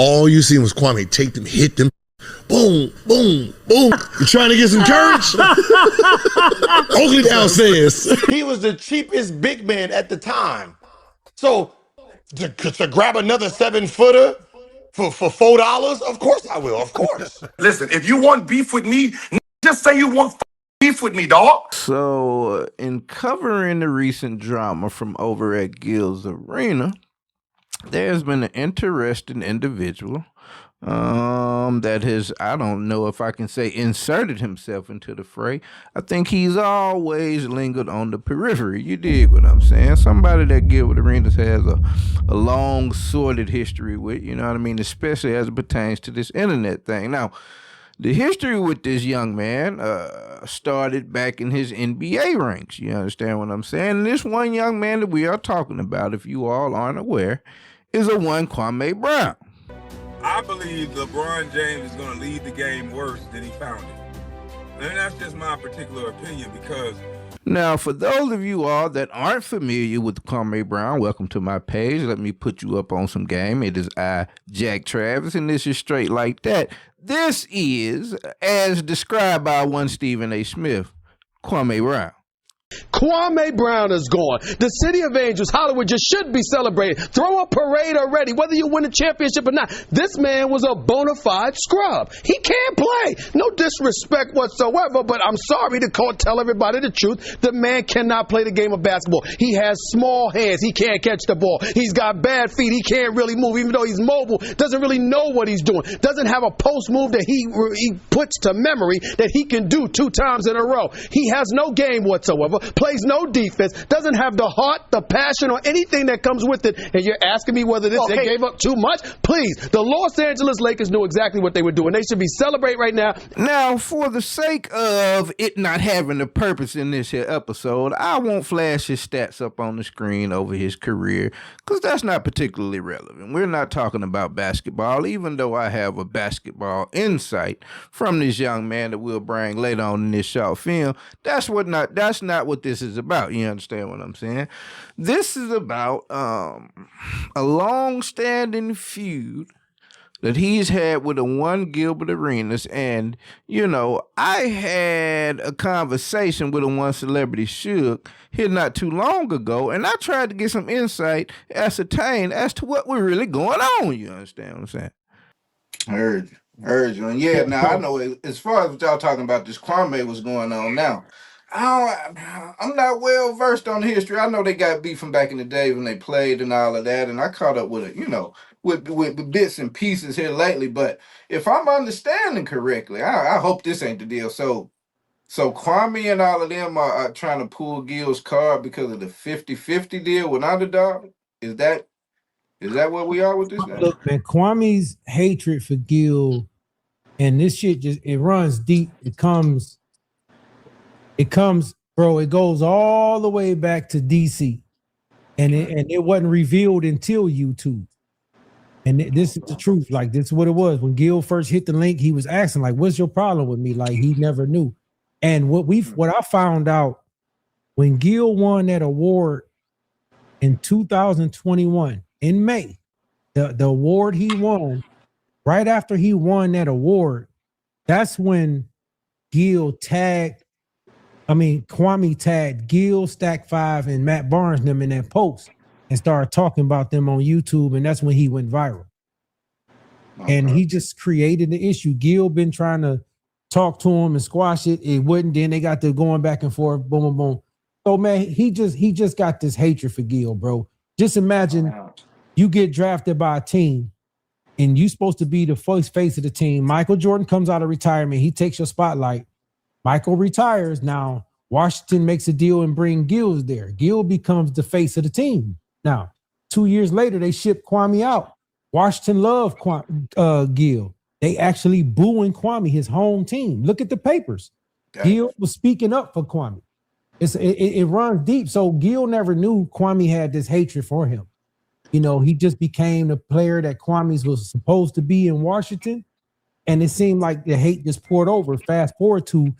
All you seen was Kwame take them, hit them, boom, boom, boom. You trying to get some courage? Oakley downstairs. He was the cheapest big man at the time. So to grab another 7-footer for $4, of course I will, of course. Listen, if you want beef with me, just say you want beef with me, dog. So, in covering the recent drama from over at Gil's Arena, there's been an interesting individual that has, I don't know if I can say, inserted himself into the fray. I think he's always lingered on the periphery. You dig what I'm saying? Somebody that Gilbert Arenas has a long, sordid history with, you know what I mean? Especially as it pertains to this internet thing. Now, the history with this young man started back in his NBA ranks. You understand what I'm saying? And this one young man that we are talking about, if you all aren't aware, is a one Kwame Brown. I believe LeBron James is going to leave the game worse than he found it. And that's just my particular opinion because... Now, for those of you all that aren't familiar with Kwame Brown, welcome to my page. Let me put you up on some game. It is I, Jack Travis, and this is Straight Like That. This is, as described by one Stephen A. Smith, Kwame Brown. Kwame Brown is gone. The City of Angels, Hollywood, just should be celebrated. Throw a parade already, whether you win a championship or not. This man was a bona fide scrub. He can't play. No disrespect whatsoever, but I'm sorry to tell everybody the truth. The man cannot play the game of basketball. He has small hands. He can't catch the ball. He's got bad feet. He can't really move, even though he's mobile. Doesn't really know what he's doing. Doesn't have a post move that he puts to memory that he can do 2 times in a row. He has no game whatsoever. Plays no defense, doesn't have the heart, the passion, or anything that comes with it. And you're asking me whether they gave up too much? Please, the Los Angeles Lakers knew exactly what they were doing. They should be celebrating right now. Now, for the sake of it not having a purpose in this here episode, I won't flash his stats up on the screen over his career, because that's not particularly relevant. We're not talking about basketball, even though I have a basketball insight from this young man that we'll bring later on in this short film. That's not what this is about. You understand what I'm saying? This is about a long-standing feud that he's had with a one Gilbert Arenas. And, you know, I had a conversation with a one Celebrity Shook here not too long ago, and I tried to get some insight, ascertain as to what was really going on. You understand what I'm saying? Heard you. And yeah, now I know as far as what y'all talking about, this Kwame was going on now. I'm not well versed on the history. I know they got beef from back in the day when they played and all of that, and I caught up with it, you know, with bits and pieces here lately. But if I'm understanding correctly, I hope this ain't the deal. So Kwame and all of them are trying to pull Gil's card because of the 50-50 deal with Underdog. Is that where we are with this now? Look, man, Kwame's hatred for Gil, and this shit it runs deep. It comes, bro, it goes all the way back to DC. And it wasn't revealed until YouTube. And this is the truth. Like, this is what it was. When Gil first hit the link, he was asking, like, what's your problem with me? Like, he never knew. And what I found out when Gil won that award in 2021, in May, the award he won, right after he won that award, that's when Kwame tagged Gil, Stack 5, and Matt Barnes them in that post and started talking about them on YouTube, and that's when he went viral. Okay. And he just created the issue. Gil been trying to talk to him and squash it. It wouldn't. Then they got to going back and forth, boom, boom, boom. So, man, he just got this hatred for Gil, bro. Just imagine you get drafted by a team and you supposed to be the first face of the team. Michael Jordan comes out of retirement. He takes your spotlight. Michael retires. Now, Washington makes a deal and bring Gil's there. Gil becomes the face of the team. Now, 2 years later, they ship Kwame out. Washington loved Gil. They actually booing Kwame, his home team. Look at the papers. Gil was speaking up for Kwame. It runs deep. So Gil never knew Kwame had this hatred for him. You know, he just became the player that Kwame was supposed to be in Washington. And it seemed like the hate just poured over. Fast forward to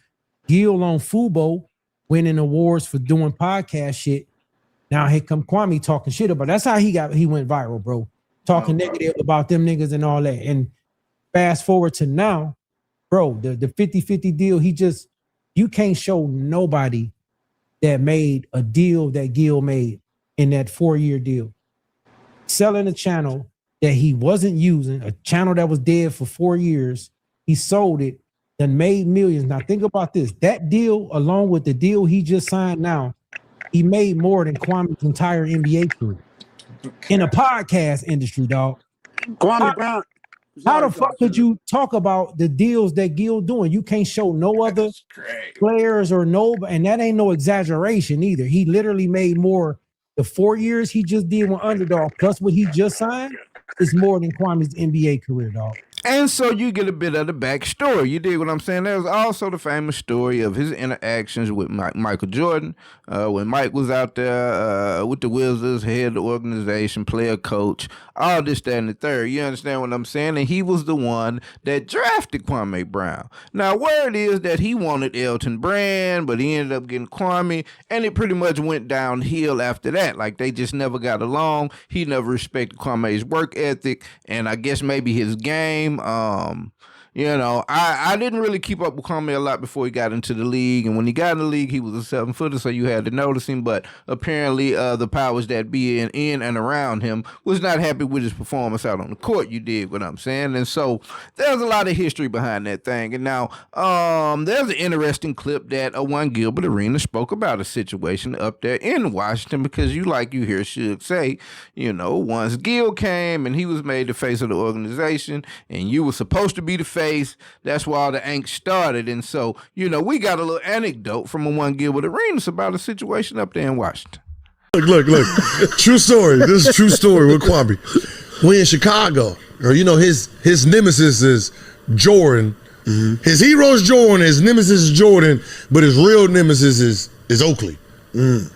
Gil on Fubo winning awards for doing podcast shit. Now here come Kwame talking shit about. That's how he went viral, bro. talking negative about them niggas and all that. And fast forward to now, bro, the 50-50 deal, you can't show nobody that made a deal that Gil made in that 4-year deal. Selling a channel that he wasn't using, a channel that was dead for 4 years, he sold it and made millions. Now think about this. That deal, along with the deal he just signed now, he made more than Kwame's entire NBA career. In a podcast industry, dog. Kwame Brown. How the fuck could you talk about the deals that Gil doing? You can't show no other players or and that ain't no exaggeration either. He literally made more. The 4 years he just did with Underdog, plus what he just signed, is more than Kwame's NBA career, dog. And so you get a bit of the backstory. You dig what I'm saying? There's also the famous story of his interactions with Michael Jordan. When Mike was out there with the Wizards, head of the organization, player coach, all this, that, and the third. You understand what I'm saying? And he was the one that drafted Kwame Brown. Now, word is that he wanted Elton Brand, but he ended up getting Kwame, and it pretty much went downhill after that. Like, they just never got along. He never respected Kwame's work ethic, and I guess maybe his game. I didn't really keep up with Kwame a lot before he got into the league, and when he got in the league, he was a 7-footer, so you had to notice him. But apparently, the powers that be in and around him was not happy with his performance out on the court. You dig what I'm saying? And so there's a lot of history behind that thing. And now, there's an interesting clip that one Gilbert Arenas spoke about a situation up there in Washington, because you hear Suge say, once Gil came and he was made the face of the organization, and you were supposed to be the face. That's why all the angst started. And so, we got a little anecdote from one Gilbert Arenas about a situation up there in Washington. Look. True story. This is true story with Kwame. We in Chicago, or his nemesis is Jordan. Mm-hmm. His hero is Jordan, his nemesis is Jordan, but his real nemesis is Oakley.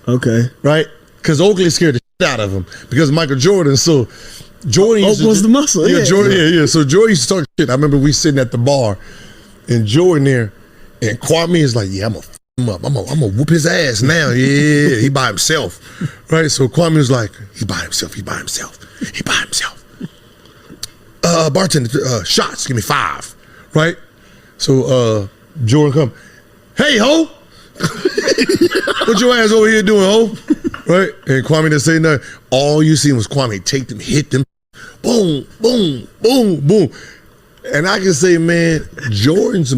Okay. Right? Because Oakley scared the shit out of him because of Michael Jordan. So Jordan was the muscle. Yeah, Jordan. Yeah. So Jordan used to talk shit. I remember we sitting at the bar, and Jordan there, and Kwame is like, "Yeah, I'm gonna f him up. I'm gonna whoop his ass now. Yeah, he by himself, right?" So Kwame was like, "He by himself. Bartender, shots. Give me 5, right?" So Jordan come, "Hey ho, what your ass over here doing, ho?" Right? And Kwame didn't say nothing. All you seen was Kwame take them, hit them. Boom, boom, boom, boom. And I can say, man, Jordan's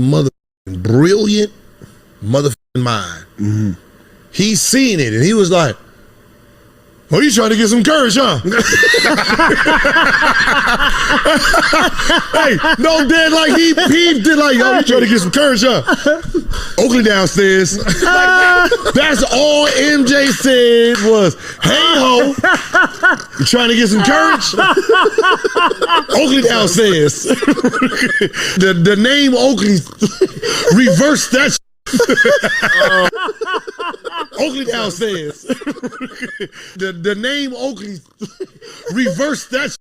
brilliant motherfucking mind. Mm-hmm. He's seen it, and he was like, "Oh, you trying to get some courage, huh?" Hey, no, Dad, like he did like, "Oh, you trying to get some courage, huh?" Oakley downstairs. That's all MJ said was, "Hey ho, you trying to get some courage?" Oakley downstairs. the name Oakley reversed that. Oakley downstairs. the name Oakley reversed that.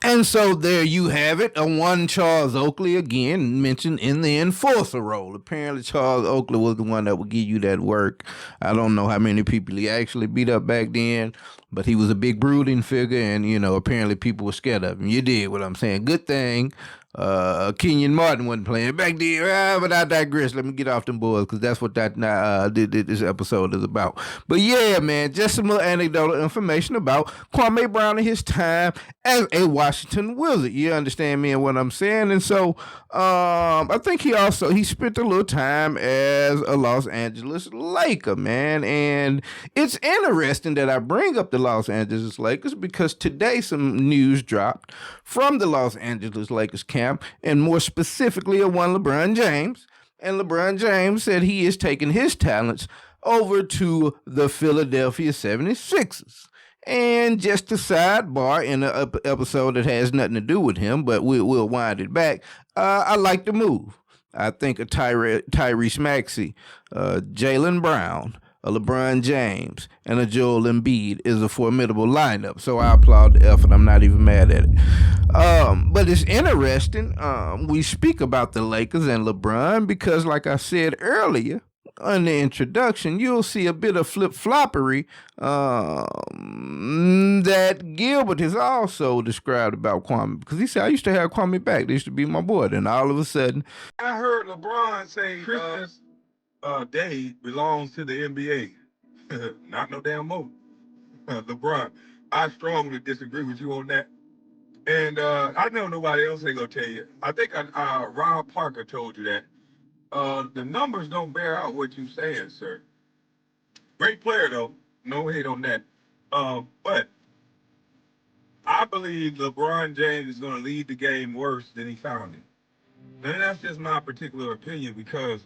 And so there you have it. One Charles Oakley again mentioned in the enforcer role. Apparently Charles Oakley was the one that would give you that work. I don't know how many people he actually beat up back then, but he was a big brooding figure, and apparently people were scared of him. You did what I'm saying. Good thing Kenyon Martin wasn't playing back then, but I digress. Let me get off them boys, because that's what this episode is about. But yeah, man, just some little anecdotal information about Kwame Brown and his time as a Washington Wizard. You understand me and what I'm saying? And so I think he spent a little time as a Los Angeles Laker, man. And it's interesting that I bring up the Los Angeles Lakers, because today some news dropped from the Los Angeles Lakers camp, and more specifically of one LeBron James. And LeBron James said he is taking his talents over to the Philadelphia 76ers. And just a sidebar in an episode that has nothing to do with him, but we'll wind it back. I like the move. I think a Tyrese Maxey, Jaylen Brown, a LeBron James, and a Joel Embiid is a formidable lineup. So I applaud the effort. I'm not even mad at it. But it's interesting. We speak about the Lakers and LeBron because, like I said earlier, in the introduction, you'll see a bit of flip-floppery that Gilbert has also described about Kwame, because he said, I used to have Kwame back. They used to be my boy. Then all of a sudden, I heard LeBron say Christmas Day belongs to the NBA. Not no damn more. LeBron, I strongly disagree with you on that. And I know nobody else ain't gonna tell you. I think Rob Parker told you that. The numbers don't bear out what you're saying, sir. Great player though, no hate on that. But I believe LeBron James is gonna leave the game worse than he found it. And that's just my particular opinion because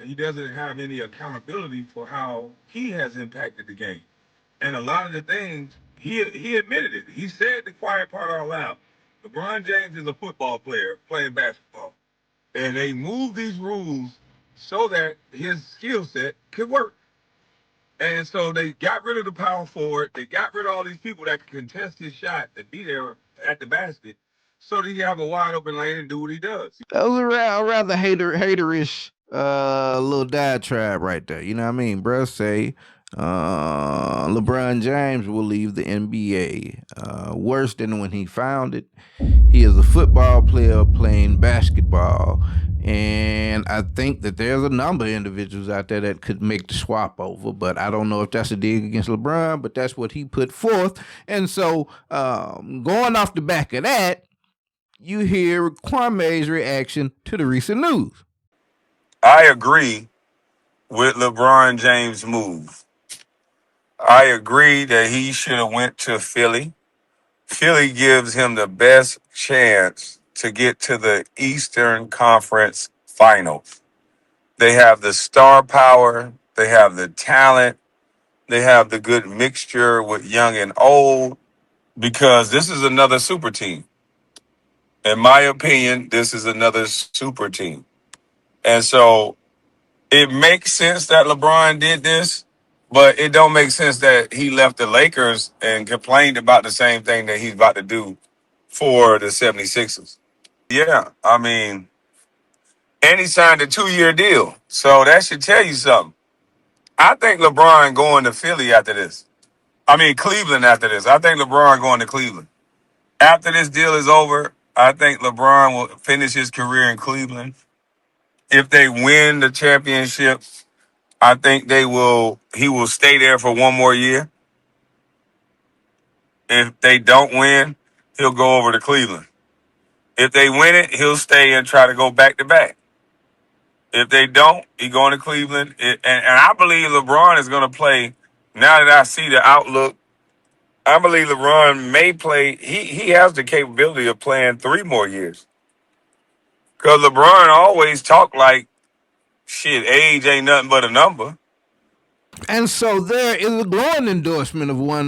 he doesn't have any accountability for how he has impacted the game. And a lot of the things, he admitted it. He said the quiet part out loud. LeBron James is a football player playing basketball. And they moved these rules so that his skill set could work. And so they got rid of the power forward. They got rid of all these people that could contest his shot and be there at the basket so that he have a wide open lane and do what he does. that was a rather haterish little diatribe right there. You know what I mean? Bruh say LeBron James will leave the NBA worse than when he found it. He is a football player playing basketball. And I think that there's a number of individuals out there that could make the swap over, but I don't know if that's a dig against LeBron, but that's what he put forth. And so going off the back of that, you hear Kwame's reaction to the recent news. I agree with LeBron James' move. I agree that he should have went to Philly. Philly gives him the best chance to get to the Eastern Conference Finals. They have the star power. They have the talent. They have the good mixture with young and old because this is another super team. In my opinion, this is another super team. And so it makes sense that LeBron did this, but it don't make sense that he left the Lakers and complained about the same thing that he's about to do for the 76ers. Yeah, I mean, and he signed a 2-year deal. So that should tell you something. I think LeBron going to Philly after this. I mean, Cleveland after this. I think LeBron going to Cleveland. After this deal is over, I think LeBron will finish his career in Cleveland. If they win the championship, I think he will stay there for one more year. If they don't win, he'll go over to Cleveland. If they win it, he'll stay and try to go back to back. If they don't, he going to Cleveland. And I believe LeBron is going to play. Now that I see the outlook, I believe LeBron may play. He has the capability of playing 3 more years. Because LeBron always talk like, shit, age ain't nothing but a number. And so there is a glowing endorsement of what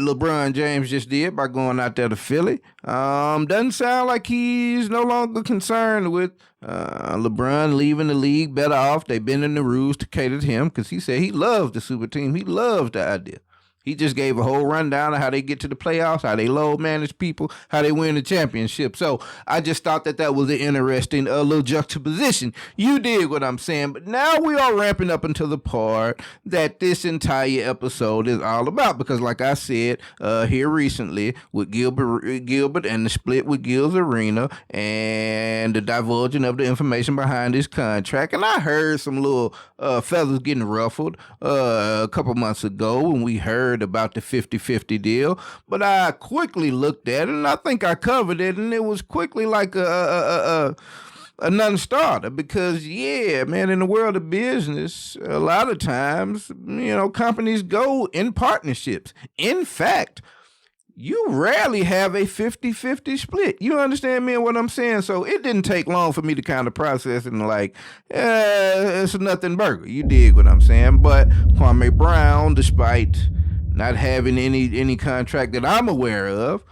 LeBron James just did by going out there to Philly. Doesn't sound like he's no longer concerned with LeBron leaving the league better off. They've been in the rules to cater to him because he said he loves the super team. He loves the idea. He just gave a whole rundown of how they get to the playoffs, how they load manage people, how they win the championship. So I just thought that was an interesting little juxtaposition. You dig what I'm saying? But now we are ramping up into the part that this entire episode is all about. Because like I said here recently with Gilbert and the split with Gil's Arena and the divulging of the information behind his contract. And I heard some little feathers getting ruffled a couple months ago when we heard about the 50-50 deal, but I quickly looked at it and I think I covered it, and it was quickly like a non-starter because, yeah, man, in the world of business, a lot of times, companies go in partnerships. In fact, you rarely have a 50-50 split. You understand me and what I'm saying? So it didn't take long for me to kind of process it and like, it's a nothing burger. You dig what I'm saying? But Kwame Brown, despite not having any contract that I'm aware of,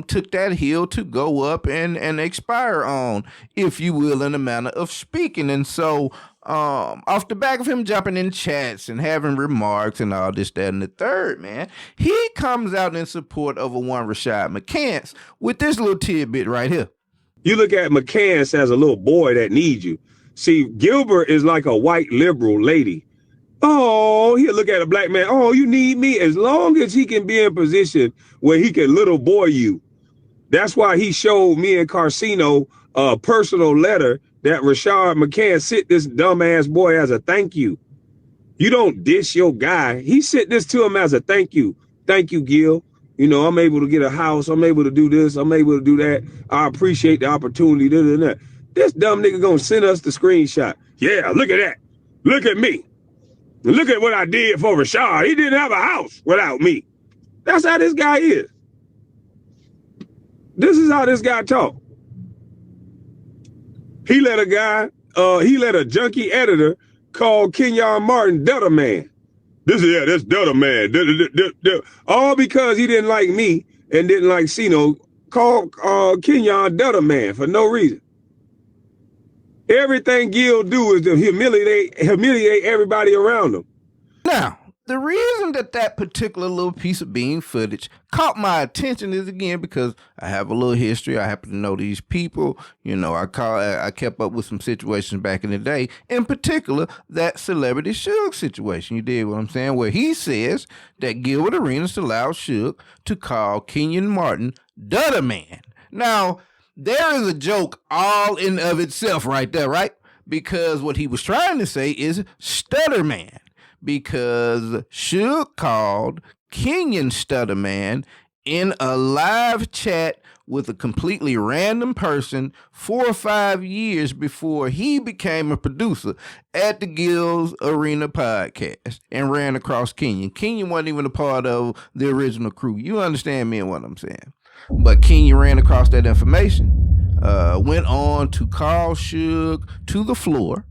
took that hill to go up and expire on, if you will, in a manner of speaking. And so off the back of him jumping in chats and having remarks and all this, that, and the third, man, he comes out in support of one Rashad McCants with this little tidbit right here. You look at McCants as a little boy that needs you. See, Gilbert is like a white liberal lady. Oh, he'll look at a black man. Oh, you need me? As long as he can be in position where he can little boy you. That's why he showed me and Carcino a personal letter that Rashad McCants sent this dumbass boy as a thank you. You don't dish your guy. He sent this to him as a thank you. Thank you, Gil. You know, I'm able to get a house. I'm able to do this. I'm able to do that. I appreciate the opportunity. This dumb nigga gonna send us the screenshot. Yeah, look at that. Look at me. Look at what I did for Rashad. He didn't have a house without me. That's how this guy is. This is how this guy talk. He let a junkie editor call Kenyon Martin Dutta Man. This Dutta Man. All because he didn't like me and didn't like Sino. Call Kenyon Dutta Man for no reason. Everything Gil do is to humiliate everybody around him. Now, the reason that particular little piece of bean footage caught my attention is, again, because I have a little history. I happen to know these people. You know, I kept up with some situations back in the day. In particular, that Celebrity Suge situation. You dig what I'm saying? Where he says that Gilbert Arenas allowed Suge to call Kenyon Martin Dutta Man. Now, there is a joke all in of itself right there, right? Because what he was trying to say is Stutter Man. Because Suge called Kenyon Stutter Man in a live chat with a completely random person 4 or 5 years before he became a producer at the Gil's Arena podcast and ran across Kenyon. Kenyon wasn't even a part of the original crew. You understand me and what I'm saying? But Kenyon ran across that information, went on to call Suge to the floor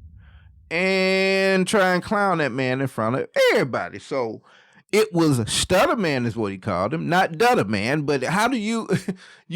and try and clown that man in front of everybody. So it was Stutter Man is what he called him, not Dutta Man. But how do you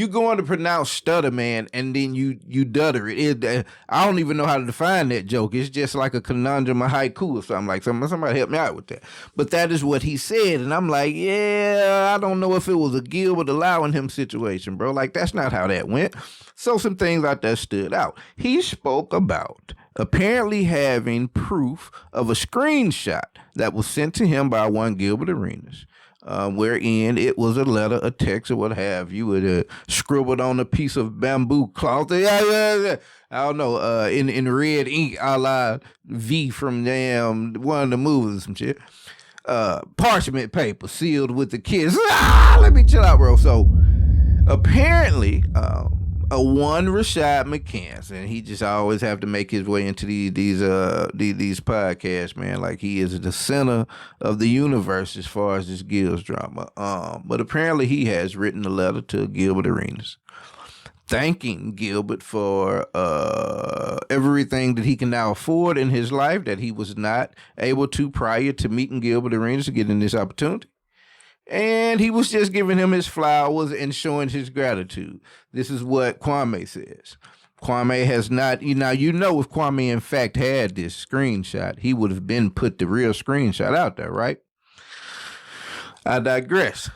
going to pronounce Stutter Man and then you dutter it? I don't even know how to define that joke. It's just like a conundrum, a haiku or something like something. Somebody help me out with that. But that is what he said. And I'm like, yeah, I don't know if it was a Gilbert allowing him situation, bro. Like, that's not how that went. So some things out there stood out. He spoke about apparently having proof of a screenshot that was sent to him by one Gilbert Arenas, wherein it was a letter, a text, or what have you, it scribbled on a piece of bamboo cloth. I don't know, in red ink, a la V from one of the movies, some shit. Parchment paper sealed with the kiss. Let me chill out, bro. So apparently, a one Rashad McCants, and he just always have to make his way into these podcasts, man. Like, he is the center of the universe as far as this Gil's drama. But apparently he has written a letter to Gilbert Arenas, thanking Gilbert for everything that he can now afford in his life that he was not able to prior to meeting Gilbert Arenas to getting this opportunity. And he was just giving him his flowers and showing his gratitude. This is what Kwame says. Kwame has not, if Kwame in fact had this screenshot, he would have been put the real screenshot out there, right? I digress.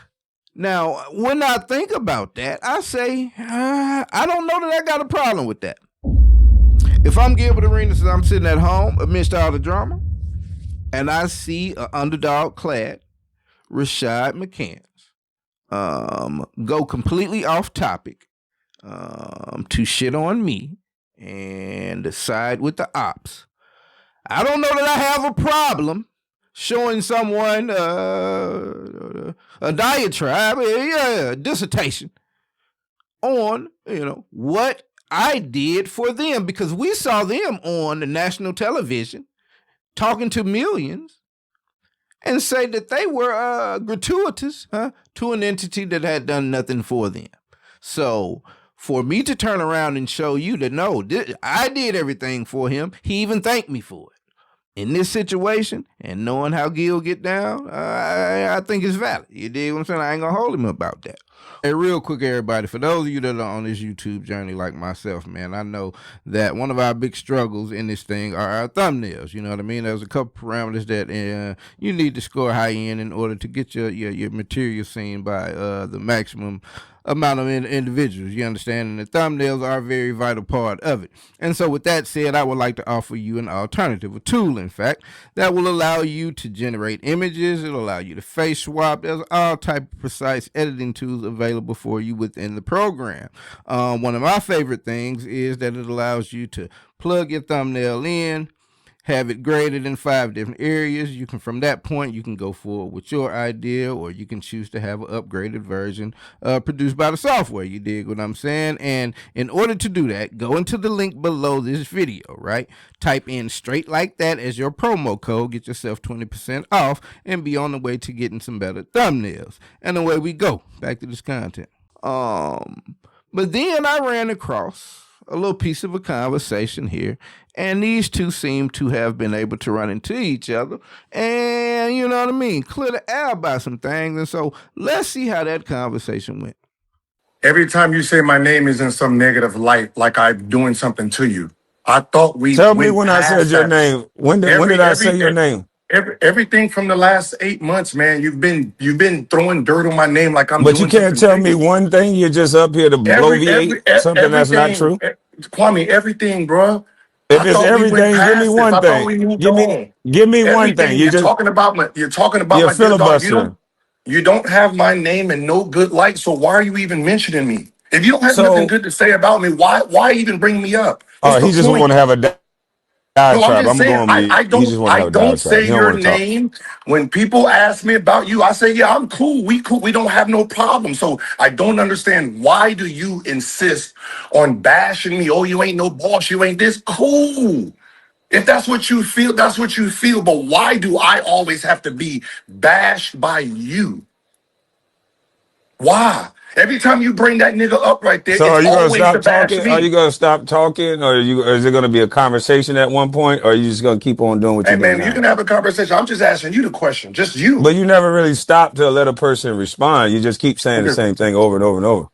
Now, when I think about that, I say, I don't know that I got a problem with that. If I'm Gilbert Arenas and I'm sitting at home amidst all the drama, and I see an underdog clad Rashad McCants go completely off topic to shit on me and side with the ops, I don't know that I have a problem showing someone a diatribe, a dissertation on, what I did for them, because we saw them on the national television talking to millions and say that they were gratuitous to an entity that had done nothing for them. So for me to turn around and show you that, no, I did everything for him, he even thanked me for it. In this situation, and knowing how Gil get down, I think it's valid. You dig what I'm saying? I ain't gonna hold him about that. Hey, real quick, everybody, for those of you that are on this YouTube journey like myself, man, I know that one of our big struggles in this thing are our thumbnails. You know what I mean? There's a couple parameters that you need to score high in order to get your material seen by the maximum amount of individuals, you understand? And the thumbnails are a very vital part of it. And so with that said, I would like to offer you an alternative, a tool, in fact, that will allow you to generate images. It'll allow you to face swap. There's all type of precise editing tools available for you within the program. One of my favorite things is that it allows you to plug your thumbnail in, have it graded in 5 different areas. You can, from that point, you can go forward with your idea, or you can choose to have an upgraded version produced by the software. You dig what I'm saying? And in order to do that, go into the link below this video, right? Type in straight like that as your promo code, get yourself 20% off, and be on the way to getting some better thumbnails. And away we go. Back to this content. But then I ran across a little piece of a conversation here, and these two seem to have been able to run into each other and, you know what I mean, clear the air about some things. And so let's see how that conversation went. Every time you say my name is in some negative light, like I'm doing something to you. I thought we Tell me went when I past said your that. name. When did I say your name? Everything from the last 8 months, man. You've been throwing dirt on my name like I'm But you doing can't something tell to me you. one thing. You're just up here to bloviate something that's not true. Kwame, everything, bro. If I it's thought we went everything, give me past this. one I thought thing. we moved Give on. me one thing. Everything you're talking about You're my dear dog. filibustering. You don't have my name in no good light. So why are you even mentioning me? If you don't have nothing So, good to say about me, why even bring me up? What's the he just point? want to have a No, I'm diatribe. just I'm saying. going to mute. I He just want to have a don't diatribe. say He don't your want to talk. name when people ask me about you. I say, yeah, I'm cool. We cool. We don't have no problem. So I don't understand, why do you insist on bashing me? Oh, you ain't no boss. You ain't this. Cool. If that's what you feel, that's what you feel. But why do I always have to be bashed by you? Why? Every time you bring that nigga up right there, So it's are you going to always to stop bash talking? Are you me. going to stop talking? Or is it going to be a conversation at one point? Or are you just going to keep on doing what Hey you're doing man, you can now? have a conversation. I'm just asking you the question. Just you. But you never really stop to let a person respond. You just keep saying the Okay. same thing over and over and over.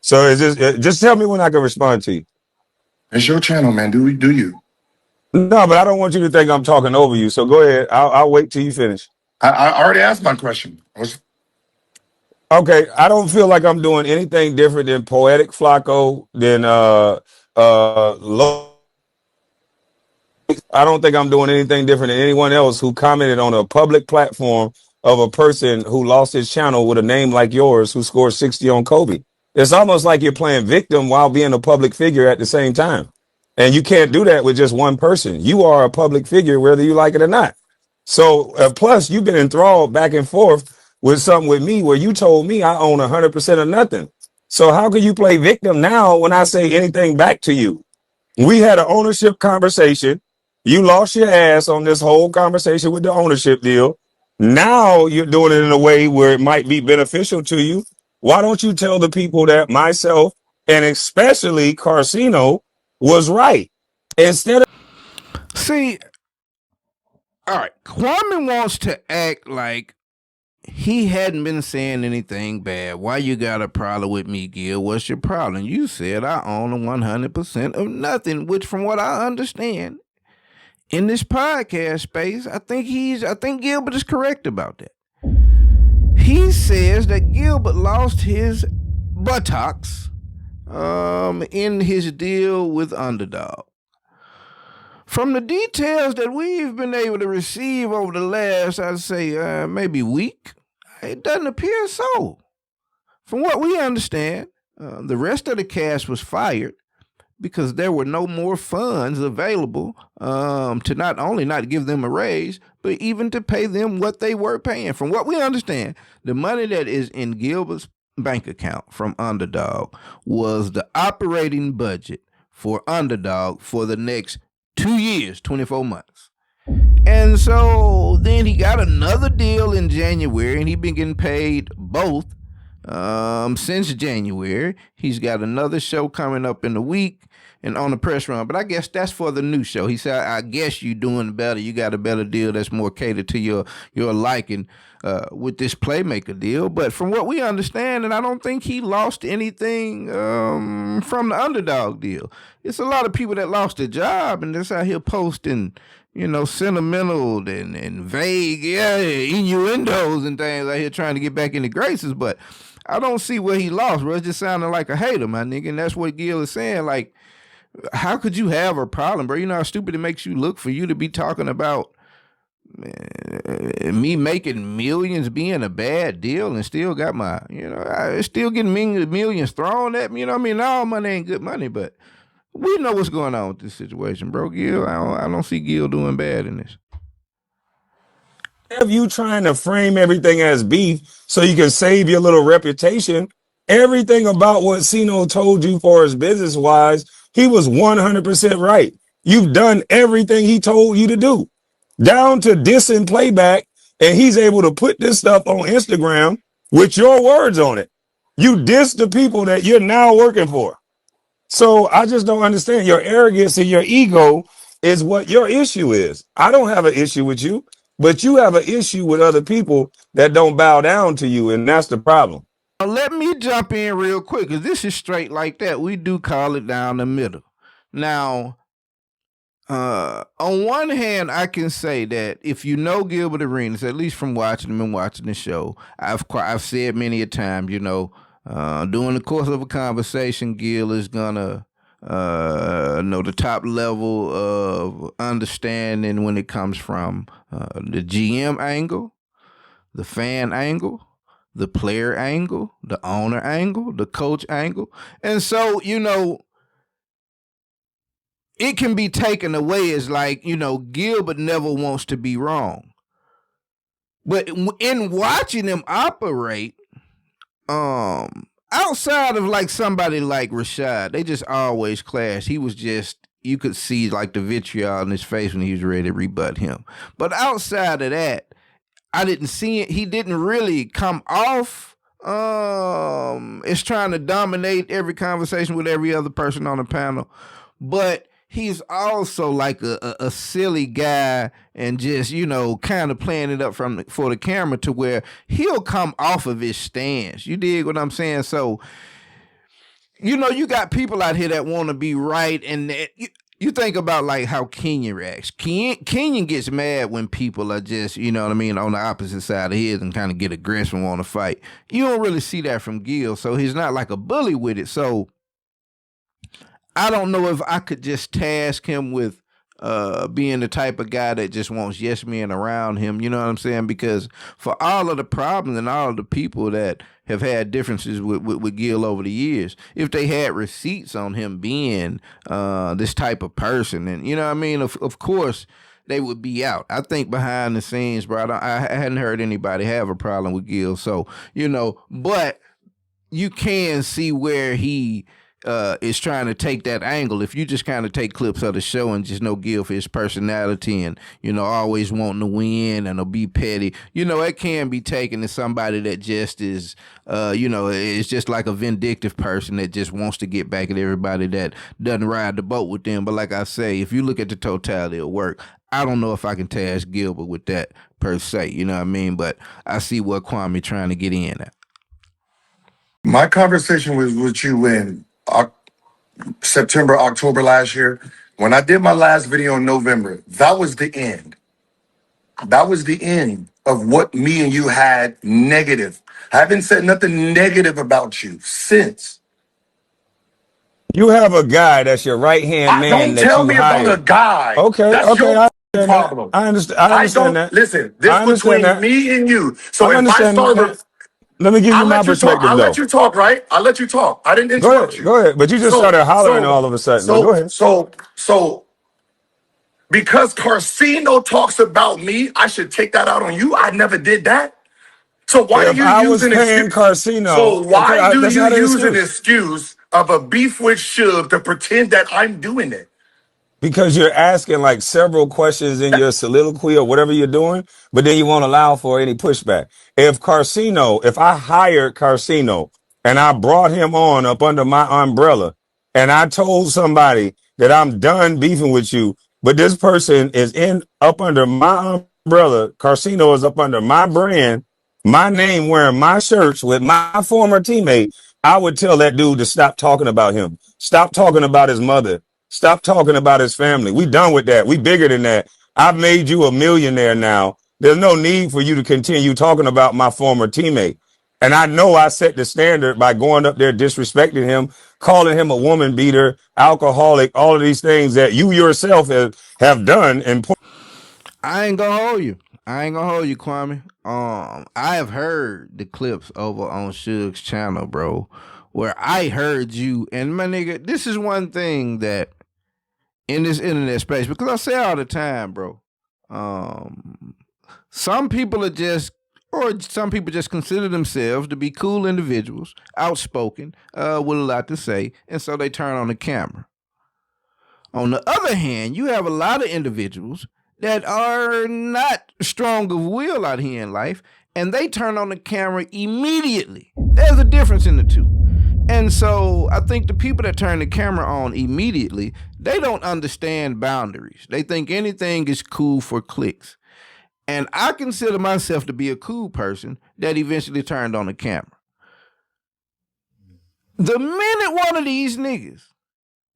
So it's just tell me when I can respond to you. It's your channel, man. Do you? No, but I don't want you to think I'm talking over you. So go ahead. I'll wait till you finish. I already asked my question. Okay, I don't feel like I'm doing anything different than Poetic Flacco, than I don't think I'm doing anything different than anyone else who commented on a public platform of a person who lost his channel with a name like yours who scored 60 on Kobe. It's almost like you're playing victim while being a public figure at the same time. And you can't do that with just one person. You are a public figure, whether you like it or not. So plus you've been enthralled back and forth with something with me where you told me I own 100% of nothing. So how can you play victim now when I say anything back to you? We had an ownership conversation. You lost your ass on this whole conversation with the ownership deal. Now you're doing it in a way where it might be beneficial to you. Why don't you tell the people that myself and especially Carcino was right? Instead of See, all right, Kwame wants to act like he hadn't been saying anything bad. Why you got a problem with me, Gil? What's your problem? You said I own 100% of nothing, which from what I understand in this podcast space, I think Gilbert is correct about that. He says that Gilbert lost his buttocks in his deal with Underdog. From the details that we've been able to receive over the last, I'd say, maybe week, it doesn't appear so. From what we understand, the rest of the cast was fired because there were no more funds available to not only not give them a raise, but even to pay them what they were paying. From what we understand, the money that is in Gilbert's bank account from Underdog was the operating budget for Underdog for the next 2 years, 24 months. And so then he got another deal in January, and he's been getting paid both since January. He's got another show coming up in a week and on the press run, but I guess that's for the new show. He said, I guess you're doing better. You got a better deal that's more catered to your liking with this Playmaker deal. But from what we understand, and I don't think he lost anything from the Underdog deal. It's a lot of people that lost their job, and that's out here posting, sentimental and vague innuendos and things out here trying to get back in the graces. But I don't see where he lost, bro. It just sounded like a hater, my nigga. And that's what Gil is saying. Like, how could you have a problem, bro? You know how stupid it makes you look for you to be talking about me making millions being a bad deal and still got my, I still getting millions thrown at me. You know what I mean? All money ain't good money, but we know what's going on with this situation, bro. Gil, I don't see Gil doing bad in this. Have you trying to frame everything as beef so you can save your little reputation? Everything about what Sino told you for his business wise, he was 100% right. You've done everything he told you to do, down to dissing playback, and he's able to put this stuff on Instagram with your words on it. You diss the people that you're now working for. So I just don't understand. Your arrogance and your ego is what your issue is. I don't have an issue with you, but you have an issue with other people that don't bow down to you, and that's the problem. Let me jump in real quick, because this is straight like that. We do call it down the middle. Now, on one hand, I can say that if you know Gilbert Arenas, at least from watching him and watching the show, I've said many a time, during the course of a conversation, Gil is gonna know the top level of understanding when it comes from the GM angle, the fan angle, the player angle, the owner angle, the coach angle. And so, it can be taken away as like, Gilbert never wants to be wrong. But in watching him operate, outside of like somebody like Rashad, they just always clash. He was just, you could see like the vitriol in his face when he was ready to rebut him. But outside of that, I didn't see it. He didn't really come off as trying to dominate every conversation with every other person on the panel. But he's also like a silly guy and just, kind of playing it up for the camera to where he'll come off of his stance. You dig what I'm saying? So, you got people out here that want to be right, and you think about like how Kenyon reacts. Kenyon gets mad when people are just, on the opposite side of his and kind of get aggressive and want to fight. You don't really see that from Gil, so he's not like a bully with it. So I don't know if I could just task him with being the type of guy that just wants yes men around him. You know what I'm saying? Because for all of the problems and all of the people that have had differences with Gil over the years, if they had receipts on him being this type of person, and of course they would be out. I think behind the scenes, bro, I hadn't heard anybody have a problem with Gil. So, but you can see where he is trying to take that angle. If you just kind of take clips of the show and just know Gil for his personality and, always wanting to win and be petty, it can be taken as somebody that just is, is just like a vindictive person that just wants to get back at everybody that doesn't ride the boat with them. But like I say, if you look at the totality of work, I don't know if I can task Gilbert with that per se, you know what I mean? But I see what Kwame trying to get in at. My conversation was with you in September, October last year. When I did my last video in November, that was the end. That was the end of what me and you had negative. I haven't said nothing negative about you since. You have a guy that's your right-hand man. Don't that tell you me hired. about a guy. Okay, That's okay, your problem. I understand that. Listen, this between me and you. So if I start... Let me give you my perspective, I'll though. let you talk, right? I'll let you talk. I didn't interrupt you. Go ahead. But you just started hollering all of a sudden. Go ahead. So because Carcino talks about me, I should take that out on you? I never did that. So why do you use an excuse? Carcino, So why do you use an excuse of a beef with Suge to pretend that I'm doing it? Because you're asking like several questions in your soliloquy or whatever you're doing, but then you won't allow for any pushback. If I hired Carcino and I brought him on up under my umbrella and I told somebody that I'm done beefing with you, but this person is up under my umbrella, Carcino is up under my brand, my name wearing my shirts with my former teammate, I would tell that dude to stop talking about him. Stop talking about his mother. Stop talking about his family. We done with that. We bigger than that. I've made you a millionaire now. There's no need for you to continue talking about my former teammate. And I know I set the standard by going up there disrespecting him, calling him a woman beater, alcoholic, all of these things that you yourself have done. And I ain't gonna hold you. Kwame. I have heard the clips over on Suge's channel, bro, where I heard you, and my nigga, this is one thing that in this internet space, because I say all the time, bro, some people just consider themselves to be cool individuals, outspoken, with a lot to say, and so they turn on the camera. On the other hand, you have a lot of individuals that are not strong of will out here in life, and they turn on the camera immediately. There's a difference in the two. And so I think the people that turn the camera on immediately, they don't understand boundaries. They think anything is cool for clicks. And I consider myself to be a cool person that eventually turned on the camera. The minute one of these niggas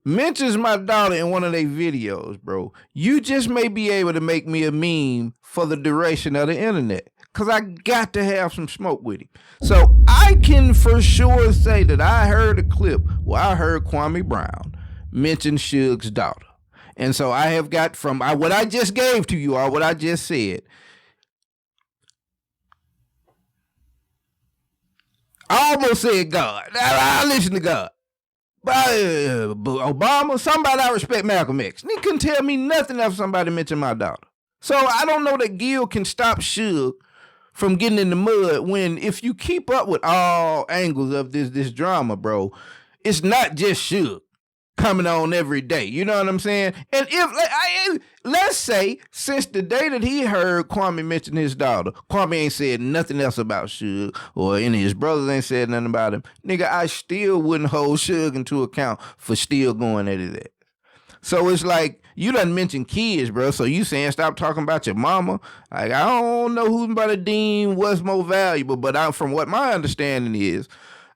mentions my daughter in one of their videos, bro, you just may be able to make me a meme for the duration of the internet, because I got to have some smoke with him. So I can for sure say that I heard a clip where I heard Kwame Brown mention Suge's daughter. And so I have got from what I just gave to you, or what I just said, I almost said God. I listen to God. Obama, somebody I respect, Malcolm X. He couldn't tell me nothing after somebody mentioned my daughter. So I don't know that Gil can stop Suge from getting in the mud when, if you keep up with all angles of this drama, bro, it's not just Suge coming on every day. You know what I'm saying? And let's say, since the day that he heard Kwame mention his daughter, Kwame ain't said nothing else about Suge, or any of his brothers ain't said nothing about him. Nigga, I still wouldn't hold Suge into account for still going at his ass. So it's like, you done mentioned kids, bro. So you saying stop talking about your mama? Like, I don't know who's about to deem what's more valuable, but from what my understanding is,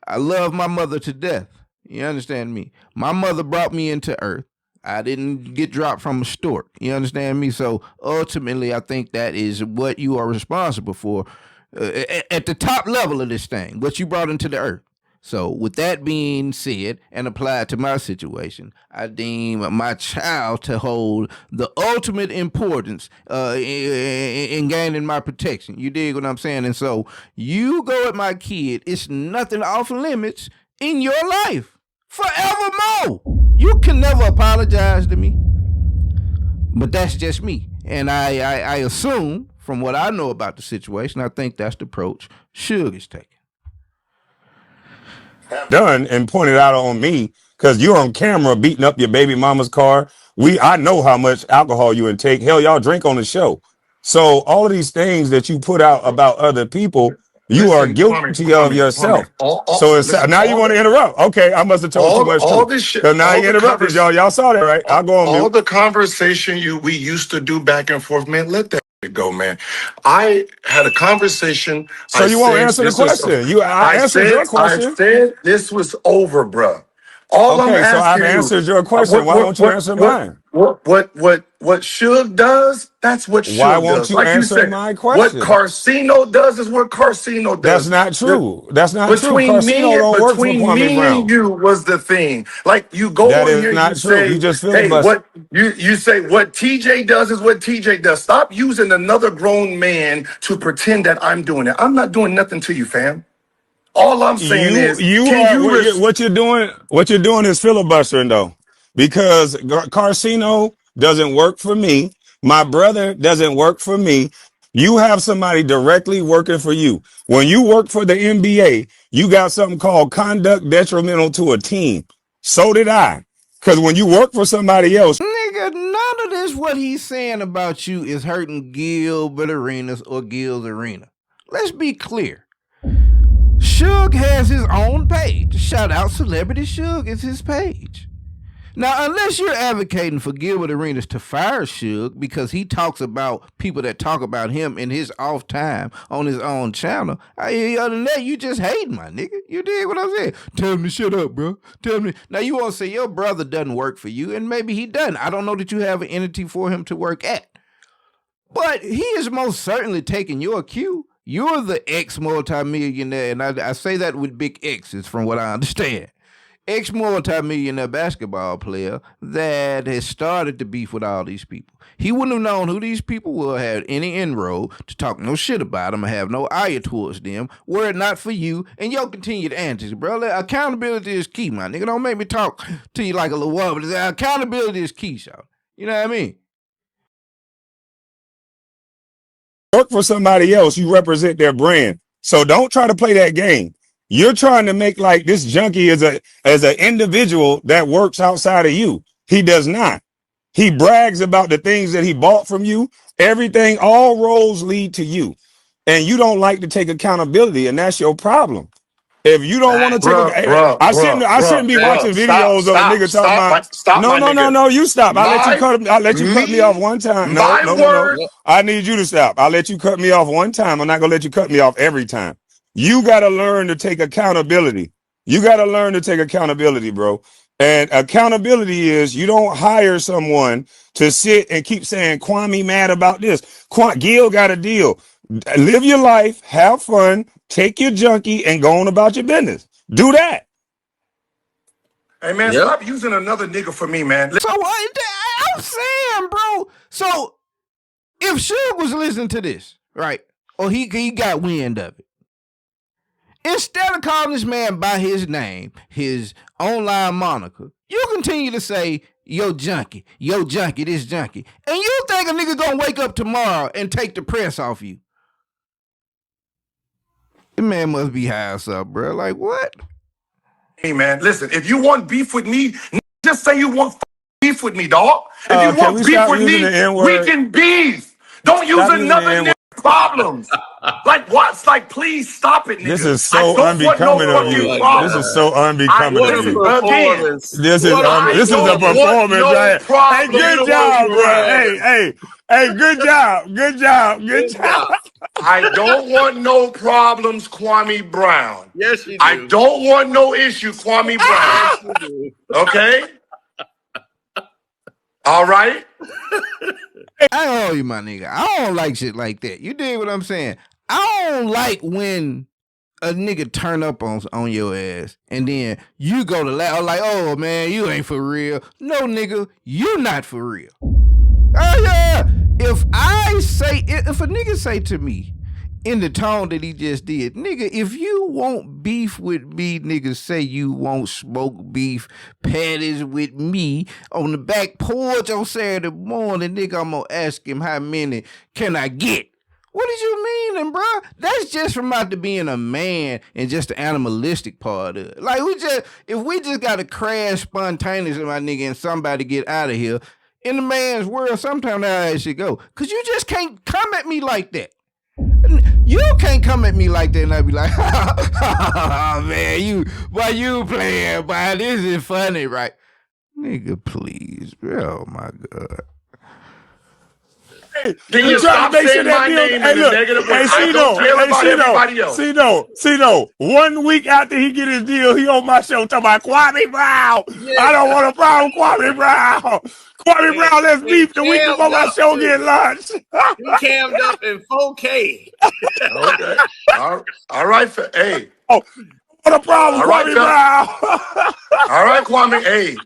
I love my mother to death. You understand me? My mother brought me into earth. I didn't get dropped from a stork. You understand me? So ultimately, I think that is what you are responsible for at the top level of this thing, what you brought into the earth. So with that being said and applied to my situation, I deem my child to hold the ultimate importance in gaining my protection. You dig what I'm saying? And so you go at my kid, it's nothing off limits in your life. Forevermore. You can never apologize to me. But that's just me. And I assume, from what I know about the situation, I think that's the approach Suge is taking. done and pointed out on me, because you're on camera beating up your baby mama's car. I know how much alcohol you intake. Hell, y'all drink on the show. So all of these things that you put out about other people, you are guilty of yourself. So now you want to interrupt. Okay, I must have told too much all too. this shit. Because now you interrupted, y'all. Y'all saw that, right? I'll go on All mute. the conversation we used to do back and forth, man, let that go, man. I had a conversation. So you won't answer the question. I answered your question. I said this was over, bruh. All I'm Okay, so I've asking you, answered your question. Why won't you answer mine? What Suge does, that's what Suge Why won't does. you Like you answer said, my what question? Carcino does is what Carcino That's does. not true. That's not true. Between Carcino don't work for between Kwame me and Brown. you was the thing. Like you go That on is here, you not true. say, You just "Hey, filibuster. what you say? What TJ does is what TJ does." Stop using another grown man to pretend that I'm doing it. I'm not doing nothing to you, fam. All I'm saying is, You can are you what you're doing. What you're doing is filibustering, though, because Carcino doesn't work for me. My brother doesn't work for me. You have somebody directly working for you. When you work for the NBA, you got something called conduct detrimental to a team. So did I. Because when you work for somebody else, Nigga, none of this what he's saying about you is hurting Gilbert Arenas or Gil's Arena. Let's be clear. Suge has his own page. Shout out Celebrity Suge is his page. Now, unless you're advocating for Gilbert Arenas to fire Suge because he talks about people that talk about him in his off time on his own channel, other than that, you just hating, my nigga. You dig what I'm saying? Tell him to shut up, bro. Tell me. Now, you want to say your brother doesn't work for you, and maybe he doesn't. I don't know that you have an entity for him to work at. But he is most certainly taking your cue. You're the ex-multimillionaire, and I say that with big X's from what I understand. Ex-multimillionaire basketball player that has started to beef with all these people. He wouldn't have known who these people were, had any inroad to talk no shit about them, or have no ire towards them, were it not for you and your continued antics, bro. Accountability is key, my nigga. Don't make me talk to you like a little woman. Accountability is key, y'all. You know what I mean? Work for somebody else, you represent their brand. So don't try to play that game. You're trying to make like this junkie as an individual that works outside of you. He does not. He brags about the things that he bought from you. Everything, all roads lead to you. And you don't like to take accountability, and that's your problem. If you don't want to take I shouldn't be watching videos of a nigga talking about no, you stop. I'll let you cut me off one time. No. I need you to stop. I'll let you cut me off one time. I'm not gonna let you cut me off every time. You gotta learn to take accountability. You gotta learn to take accountability, bro. And accountability is you don't hire someone to sit and keep saying Kwame mad about this. Gil got a deal. Live your life, have fun, take your junkie, and go on about your business. Do that. Hey, man, stop using another nigga for me, man. So I'm saying, bro. So if Suge was listening to this, right, or he got wind of it, instead of calling this man by his name, his online moniker, you continue to say, yo junkie, this junkie. And you think a nigga gonna wake up tomorrow and take the press off you? The man must be high as up, bro. Like, what? Hey, man, listen, if you want beef with me, just say you want beef with me, dog. If you want beef with me, we can beef. Don't use another nigga's problems. Like, what? It's like, please stop it, nigga. This is so unbecoming of you. This is so unbecoming of you. This is a performance, right? Hey, good job, bro. Hey, good job. I don't want no problems, Kwame Brown. Yes, you do. I don't want no issue, Kwame Brown. Yes, you do. Okay? All right? I owe you, my nigga. I don't like shit like that. You dig what I'm saying? I don't like when a nigga turn up on your ass and then you go to laugh like, oh man, you ain't for real. No, nigga, you not for real. Oh yeah. If a nigga say to me in the tone that he just did, nigga, if you want beef with me, nigga, say you won't smoke beef patties with me on the back porch on Saturday morning, nigga, I'm gonna ask him how many can I get? What did you mean, then, bro? That's just from out to being a man and just the animalistic part of it. Like, if we just got to crash spontaneously, my nigga, and somebody get out of here, in the man's world, sometimes that's how it should go. Because you just can't come at me like that. You can't come at me like that and I be like, oh, man, you playing, boy, this is funny, right? Nigga, please, bro. Oh, my God. Can you stop saying my name in a negative way? I don't care about everybody else. See, 1 week after he get his deal, he on my show talking about Kwame Brown. Yeah. I don't want a problem, Kwame Brown. Kwame Brown, let's beef the week before my show get launched. You cammed up in 4K. Okay. All right. Hey. Oh, what a problem, Kwame Brown. All right, Kwame.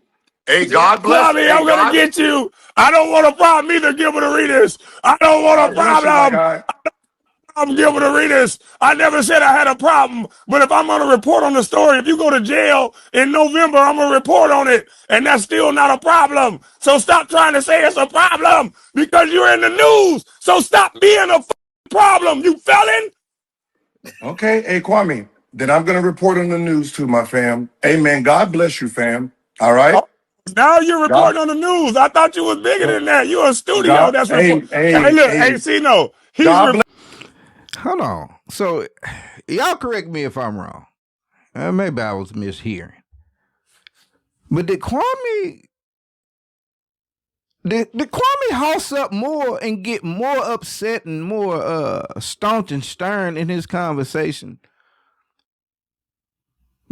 Hey, God bless. Kwame, I'm going to get you. I don't want a problem either, Gilbert Arenas. I don't want a problem. I'm Gilbert Arenas. I never said I had a problem, but if I'm going to report on the story, if you go to jail in November, I'm going to report on it, and that's still not a problem. So stop trying to say it's a problem because you're in the news. So stop being a problem, you felon. Okay, hey, Kwame, then I'm going to report on the news too, my fam. Amen. God bless you, fam. All right? Oh, now you're reporting on the news. I thought you was bigger than that. You're a studio. That's hey, Cino. Hold on. So, y'all correct me if I'm wrong. Maybe I was mishearing. But did Kwame house up more and get more upset and more staunch and stern in his conversation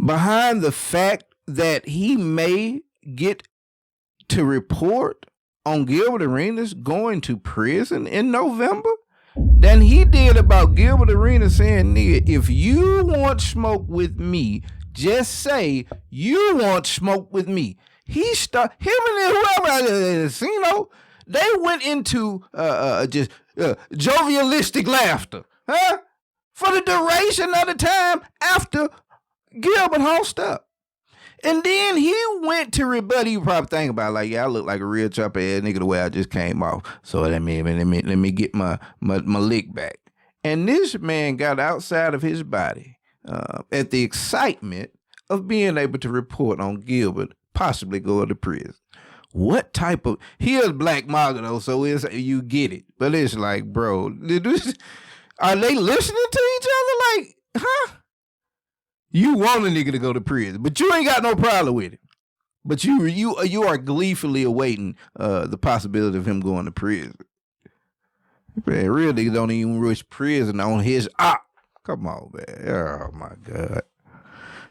behind the fact that he may get to report on Gilbert Arenas going to prison in November? than he did about Gilbert Arenas saying, nigga, if you want smoke with me, just say you want smoke with me. Him and whoever, they went into just jovialistic laughter, huh? For the duration of the time after Gilbert hossed up. And then he went to rebut. He probably think about like, yeah, I look like a real chopper ass nigga the way I just came off. So let me get my lick back. And this man got outside of his body at the excitement of being able to report on Gilbert possibly going to prison. What type of, he is Black Maga though, so you get it. But it's like, bro, are they listening to each other? Like, huh? You want a nigga to go to prison, but you ain't got no problem with it. But you are gleefully awaiting the possibility of him going to prison. Man, real niggas don't even rush prison on his op. Come on, man. Oh my God.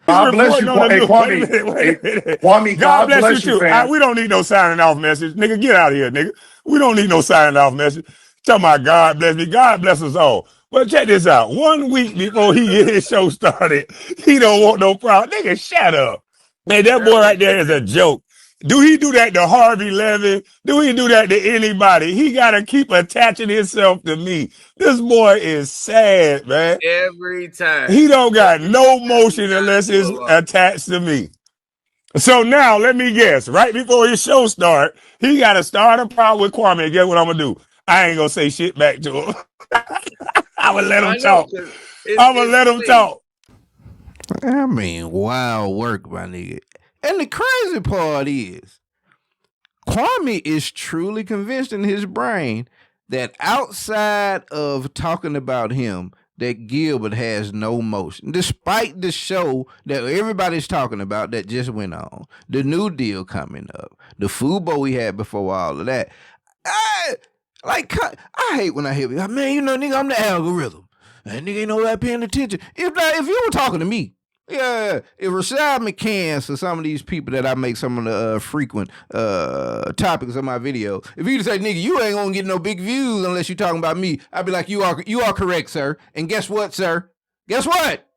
God bless you, Kwame. Wait a minute. Kwame, God bless you too. We don't need no signing off message. Nigga, get out of here, nigga. We don't need no signing off message. Tell my God bless me. God bless us all. But check this out. 1 week before he get his show started, he don't want no problem. Nigga, shut up. Man, that boy right there is a joke. Do he do that to Harvey Levin? Do he do that to anybody? He got to keep attaching himself to me. This boy is sad, man. Every time. He don't got no motion unless it's attached to me. So now, let me guess. Right before his show start, he got to start a problem with Kwame. And guess what I'm going to do? I ain't going to say shit back to him. I'm going to let him talk. I'm going to let him talk. I mean, wild work, my nigga. And the crazy part is, Kwame is truly convinced in his brain that outside of talking about him, that Gilbert has no motion, despite the show that everybody's talking about that just went on, the new deal coming up, the Fubo we had before all of that. I hate when I hear, man, nigga, I'm the algorithm. That nigga ain't nobody paying attention. If you were talking to me, yeah, if Rashad McCants or some of these people that I make some of the frequent topics of my video, if you say, nigga, you ain't gonna get no big views unless you talking about me, I'd be like, you are correct, sir. And guess what, sir? Guess what?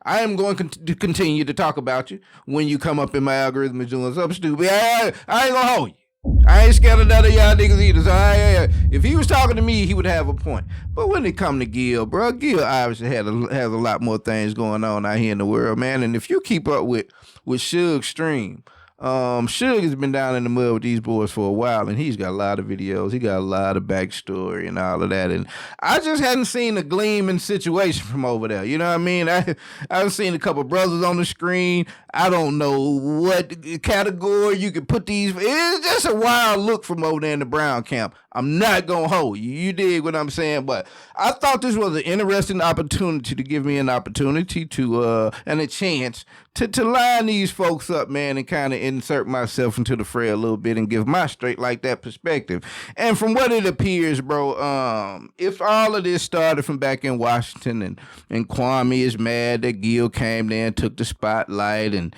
I am going to continue to talk about you when you come up in my algorithm and doing something stupid. I ain't gonna hold you. I ain't scared of none of y'all niggas either. So if he was talking to me, he would have a point. But when it come to Gil, bro, Gil obviously has a lot more things going on out here in the world, man. And if you keep up with Suge Stream, Suge has been down in the mud with these boys for a while, and he's got a lot of videos. He got a lot of backstory and all of that. And I just hadn't seen a gleaming situation from over there. You know what I mean? I've seen a couple brothers on the screen. I don't know what category you could put these. It's just a wild look from over there in the Brown camp. I'm not going to hold you. You dig what I'm saying? But I thought this was an interesting opportunity to give me an opportunity to, and a chance to line these folks up, man, and kind of insert myself into the fray a little bit and give my straight like that perspective. And from what it appears, bro, if all of this started from back in Washington and Kwame is mad that Gil came there and took the spotlight and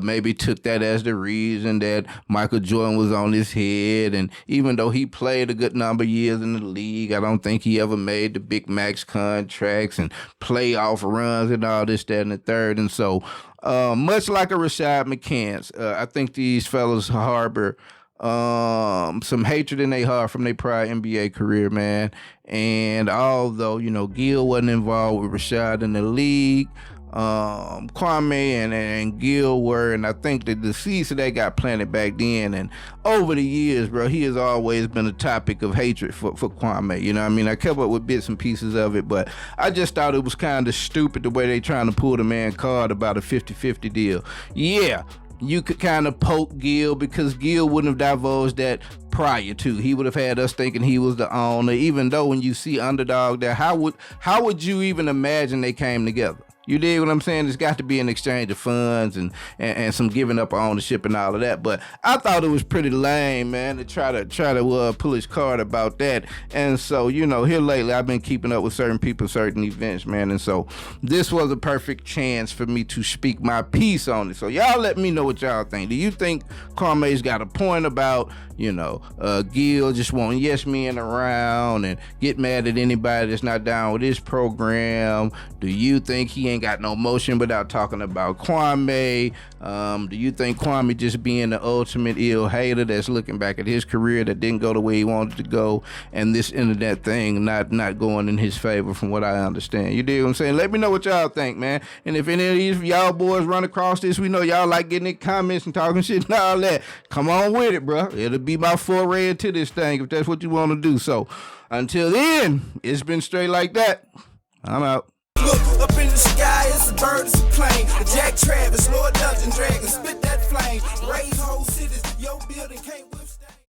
maybe took that as the reason that Michael Jordan was on his head, and even though he played a good number of years in the league, I don't think he ever made the big max contracts and playoff runs and all this, that, and the third. And so much like a Rashad McCants, I think these fellas harbor some hatred in their heart from their prior NBA career, man. And although, Gil wasn't involved with Rashad in the league, Kwame and Gil were, and I think that the seeds of that got planted back then. And over the years, bro, he has always been a topic of hatred for Kwame. You know what I mean? I kept up with bits and pieces of it, but I just thought it was kind of stupid the way they trying to pull the man card about a 50-50 deal. Yeah, you could kind of poke Gil because Gil wouldn't have divulged that prior to. He would have had us thinking he was the owner, even though when you see Underdog there, how would you even imagine they came together? You dig what I'm saying? There's got to be an exchange of funds and some giving up ownership and all of that. But I thought it was pretty lame, man, to try to pull his card about that. And so, you know, here lately I've been keeping up with certain people, certain events, man. And so this was a perfect chance for me to speak my piece on it. So y'all let me know what y'all think. Do you think Kwame's got a point about, you know, Gil just wanting yes men around and get mad at anybody that's not down with his program? Do you think he ain't got no motion without talking about Kwame? Do you think Kwame just being the ultimate ill hater that's looking back at his career that didn't go the way he wanted to go, and this internet thing not going in his favor from what I understand? You dig what I'm saying? Let me know what y'all think, man. And if any of these y'all boys run across this, we know y'all like getting in comments and talking shit and all that. Come on with it, bro. It'll be my foray into this thing if that's what you want to do. So until then, it's been straight like that. I'm out. Look up in the sky, it's a bird, it's a plane. The Jack Travis, Lord Dungeon Dragon, spit that flame. Raise whole cities, your building can't